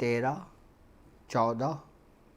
13, 14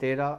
13,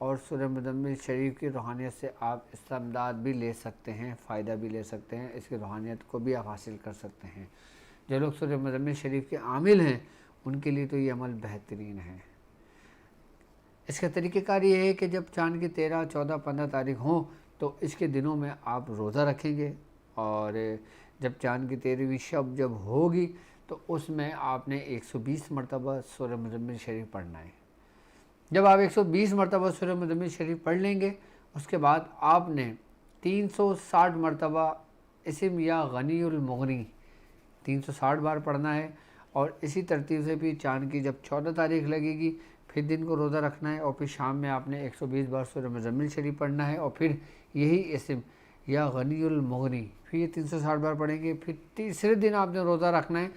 اور سورہ مزمل شریف کی روحانیت سے آپ استمداد بھی لے سکتے ہیں، فائدہ بھی لے سکتے ہیں، اس کی روحانیت کو بھی آپ حاصل کر سکتے ہیں۔ جو لوگ سورہ مزمل شریف کے عامل ہیں ان کے لیے تو یہ عمل بہترین ہے۔ اس کا طریقہ کار یہ ہے کہ جب چاند کی 13، 14، 15 تاریخ ہوں تو اس کے دنوں میں آپ روزہ رکھیں گے، اور جب چاند کی 13ویں شب جب ہوگی تو اس میں آپ نے 120 مرتبہ سورہ مزمل شریف پڑھنا ہے۔ جب آپ 120 مرتبہ سورہ مزمل شریف پڑھ لیں گے، اس کے بعد آپ نے 360 مرتبہ اسم یا غنی المغنی 360 بار پڑھنا ہے، اور اسی ترتیب سے بھی چاند کی جب 14 تاریخ لگے گی پھر دن کو روزہ رکھنا ہے، اور پھر شام میں آپ نے 120 بار سورہ مزمل شریف پڑھنا ہے، اور پھر یہی اسم یا غنی المغنی پھر یہ 360 بار پڑھیں گے، پھر تیسرے دن آپ نے روزہ رکھنا ہے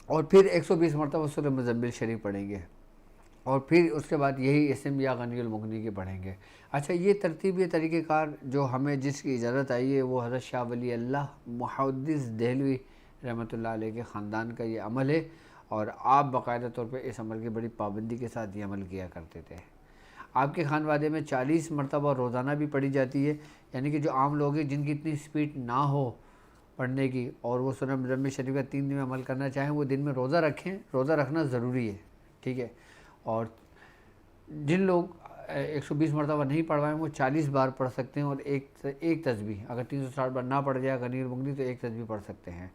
اور پھر 120 مرتبہ سورہ مزمل شریف پڑھیں گے، اور پھر اس کے بعد یہی اسم یا غنی المغنی کے پڑھیں گے۔ اچھا، یہ ترتیب، یہ طریقہ کار جو ہمیں جس کی اجازت آئی ہے وہ حضرت شاہ ولی اللہ محدث دہلوی رحمۃ اللہ علیہ کے خاندان کا یہ عمل ہے، اور آپ باقاعدہ طور پہ اس عمل کی بڑی پابندی کے ساتھ یہ عمل کیا کرتے تھے۔ آپ کے خانوادے میں 40 مرتبہ روزانہ بھی پڑھی جاتی ہے، یعنی کہ جو عام لوگ ہیں جن کی اتنی سپیڈ نہ ہو پڑھنے کی اور وہ سورہ مزمل شریف کا 3 دن میں عمل کرنا چاہیں، وہ دن میں روزہ رکھیں، روزہ رکھنا ضروری ہے، ٹھیک ہے۔ اور جن لوگ 120 مرتبہ نہیں پڑھ پائیں وہ 40 بار پڑھ سکتے ہیں، اور ایک تسبیح، اگر 360 بار نہ پڑھ جائے غنی المغنی تو ایک تسبیح پڑھ سکتے ہیں۔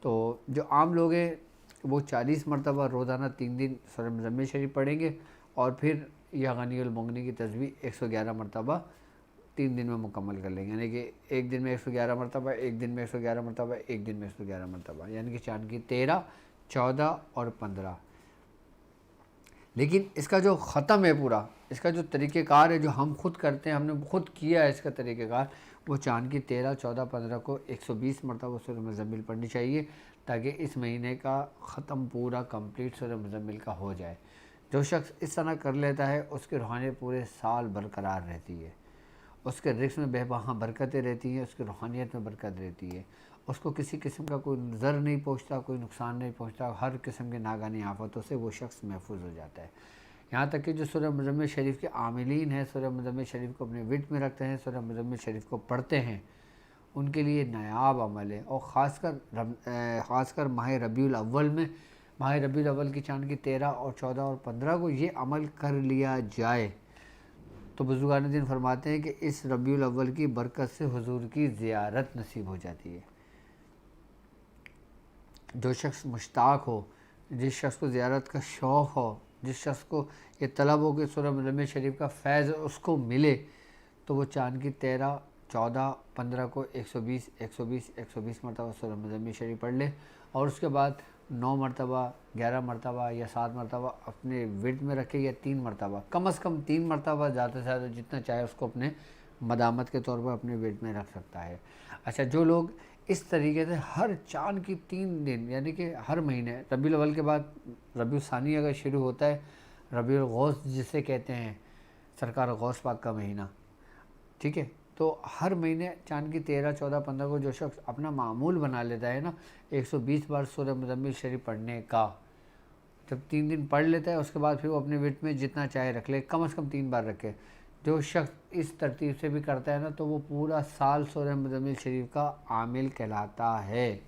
تو جو عام لوگ ہیں وہ 40 مرتبہ روزانہ 3 دن سورہ مزمل شریف پڑھیں گے، اور پھر یا غنی المغنی کی تسبیح 111 مرتبہ 3 دن میں مکمل کر لیں گے، یعنی کہ ایک دن میں 111 مرتبہ، ایک دن میں 111 مرتبہ، ایک دن میں 111 مرتبہ، یعنی کہ چاند کی 13، 14 اور 15۔ لیکن اس کا جو ختم ہے پورا، اس کا جو طریقہ کار ہے جو ہم خود کرتے ہیں، ہم نے خود کیا ہے اس کا طریقہ کار، وہ چاند کی 13، 14، 15 کو 120 مرتبہ سورہ مزمل پڑھنی چاہیے، تاکہ اس مہینے کا ختم پورا کمپلیٹ سورہ مزمل کا ہو جائے۔ جو شخص اس طرح کر لیتا ہے اس کی روحانیت پورے سال برقرار رہتی ہے، اس کے رزق میں بے بہا برکتیں رہتی ہیں، اس کی روحانیت میں برکت رہتی ہے، اس کو کسی قسم کا کوئی ضر نہیں پہنچتا، کوئی نقصان نہیں پہنچتا، ہر قسم کے ناگہانی آفتوں سے وہ شخص محفوظ ہو جاتا ہے۔ یہاں تک کہ جو سورہ مزمل شریف کے عاملین ہیں، سورہ مزمل شریف کو اپنے وٹ میں رکھتے ہیں، سورہ مزمل شریف کو پڑھتے ہیں، ان کے لیے نایاب عمل ہے، اور خاص کر ماہ ربیع الاول میں، ماہ ربیع الاول کی چاند کی 13 اور 14 اور 15 کو یہ عمل کر لیا جائے تو بزرگان دین فرماتے ہیں کہ اس ربیع الاول کی برکت سے حضور کی زیارت نصیب ہو جاتی ہے۔ جو شخص مشتاق ہو، جس شخص کو زیارت کا شوق ہو، جس شخص کو یہ طلب ہو کہ سورہ مزمل شریف کا فیض اس کو ملے، تو وہ چاند کی 13، 14، 15 کو 120 مرتبہ سورہ مزمل شریف پڑھ لے، اور اس کے بعد 9 مرتبہ، 11 مرتبہ یا 7 مرتبہ اپنے ورد میں رکھے، یا 3 مرتبہ، کم از کم 3 مرتبہ، زیادہ سے زیادہ جتنا چاہے اس کو اپنے مدامت کے طور پر اپنے ورد میں رکھ سکتا ہے۔ اچھا، جو لوگ اس طریقے سے ہر چاند کی 3 دن، یعنی کہ ہر مہینے، ربیع الاول کے بعد ربیع الثانی اگر شروع ہوتا ہے، ربیع الغوث جسے کہتے ہیں، سرکار غوث پاک کا مہینہ، ٹھیک ہے، تو ہر مہینے چاند کی 13، 14، 15 کو جو شخص اپنا معمول بنا لیتا ہے نا 120 بار سورہ مزمل شریف پڑھنے کا، جب 3 دن پڑھ لیتا ہے اس کے بعد پھر وہ اپنے وٹ میں جتنا چاہے رکھ لے، کم از کم 3 بار رکھے۔ جو شخص اس ترتیب سے بھی کرتا ہے نا تو وہ پورا سال سورہ مزمل شریف کا عامل کہلاتا ہے،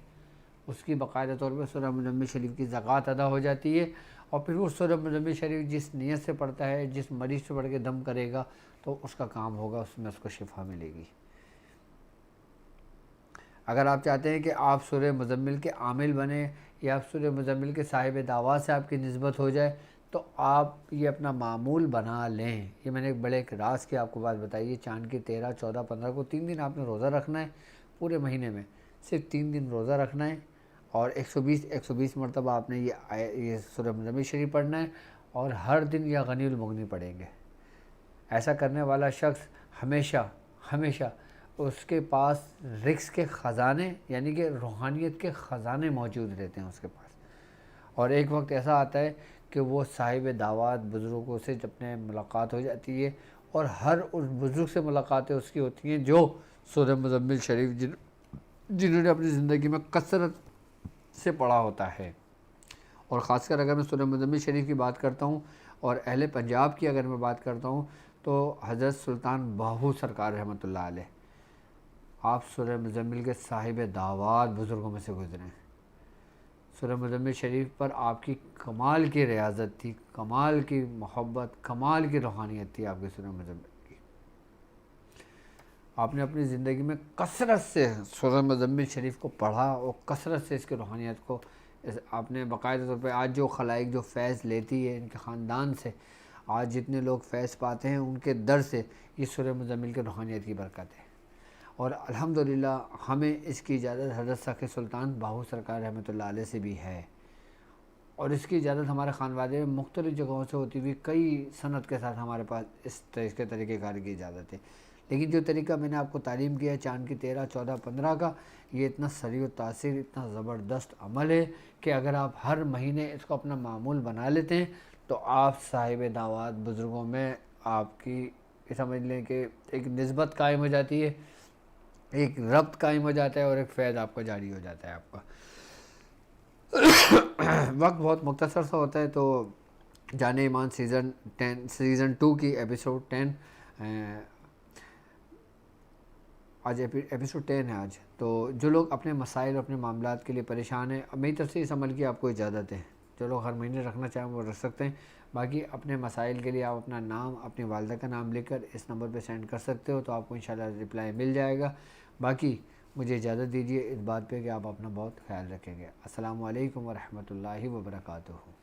اس کی باقاعدہ طور پر سورہ مزمل شریف کی زکوٰۃ ادا ہو جاتی ہے، اور پھر وہ سورہ مزمل شریف جس نیت سے پڑھتا ہے، جس مریض سے پڑھ کے دم کرے گا تو اس کا کام ہوگا، اس میں اس کو شفا ملے گی۔ اگر آپ چاہتے ہیں کہ آپ سورہ مزمل کے عامل بنیں، یا آپ سورہ مزمل کے صاحب دعوات سے آپ کی نسبت ہو جائے، تو آپ یہ اپنا معمول بنا لیں۔ یہ میں نے ایک بڑے راز کی آپ کو بات بتائی ہے، چاند کی 13، 14، 15 کو 3 دن آپ نے روزہ رکھنا ہے، پورے مہینے میں صرف 3 دن روزہ رکھنا ہے، اور 120 مرتبہ آپ نے یہ سورہ مزمل شریف پڑھنا ہے، اور ہر دن یا غنی المغنی پڑھیں گے۔ ایسا کرنے والا شخص ہمیشہ اس کے پاس رزق کے خزانے، یعنی کہ روحانیت کے خزانے موجود رہتے ہیں اس کے پاس، اور ایک وقت ایسا آتا ہے کہ وہ صاحب دعوات بزرگوں سے جب ملاقات ہو جاتی ہے، اور ہر اس بزرگ سے ملاقاتیں اس کی ہوتی ہیں جو سورہ مزمل شریف جنہوں نے اپنی زندگی میں کثرت سے پڑھا ہوتا ہے۔ اور خاص کر اگر میں سورہ مزمل شریف کی بات کرتا ہوں اور اہل پنجاب کی اگر میں بات کرتا ہوں تو حضرت سلطان باہو سرکار رحمۃ اللہ علیہ، آپ سورہ مزمل کے صاحب دعوات بزرگوں میں سے گزرے ہیں۔ سورہ مزمل شریف پر آپ کی کمال کی ریاضت تھی، کمال کی محبت، کمال کی روحانیت تھی آپ کے سورہ مزمل کی۔ آپ نے اپنی زندگی میں کثرت سے سورہ مزمل شریف کو پڑھا اور کثرت سے اس کی روحانیت کو آپ نے باقاعدہ طور پہ آج جو خلائق جو فیض لیتی ہے ان کے خاندان سے، آج جتنے لوگ فیض پاتے ہیں ان کے در سے یہ سورہ مزمل کی روحانیت کی برکت ہے۔ اور الحمدللہ ہمیں اس کی اجازت حضرت سخی سلطان باہو سرکار رحمۃ اللہ علیہ سے بھی ہے، اور اس کی اجازت ہمارے خانوادے میں مختلف جگہوں سے ہوتی ہوئی کئی سند کے ساتھ ہمارے پاس اس طریقہ کار کی اجازت ہے۔ لیکن جو طریقہ میں نے آپ کو تعلیم کیا ہے چاند کی 13، 14، 15 کا، یہ اتنا سریع و تاثیر، اتنا زبردست عمل ہے کہ اگر آپ ہر مہینے اس کو اپنا معمول بنا لیتے ہیں تو آپ صاحب دعوات بزرگوں میں آپ کی سمجھ لیں کہ ایک نسبت قائم ہو جاتی ہے، ایک ربط قائم ہو جاتا ہے اور ایک فیض آپ کا جاری ہو جاتا ہے آپ کا۔ وقت بہت مختصر سا ہوتا ہے، تو جان ایمان سیزن 2 کی ایپیسوڈ 10، آج ایپیسوڈ 10 ہے آج۔ تو جو لوگ اپنے مسائل اپنے معاملات کے لیے پریشان ہیں، میری طرف سے اس عمل کی آپ کو اجازت ہے، جو لوگ ہر مہینے رکھنا چاہیں وہ رکھ سکتے ہیں۔ باقی اپنے مسائل کے لیے آپ اپنا نام، اپنی والدہ کا نام لے کر اس نمبر پہ سینڈ کر سکتے ہو، تو آپ کو انشاءاللہ رپلائی مل جائے گا۔ باقی مجھے اجازت دیجیے اس بات پہ کہ آپ اپنا بہت خیال رکھیں گے۔ السلام علیکم ورحمۃ اللہ وبرکاتہ۔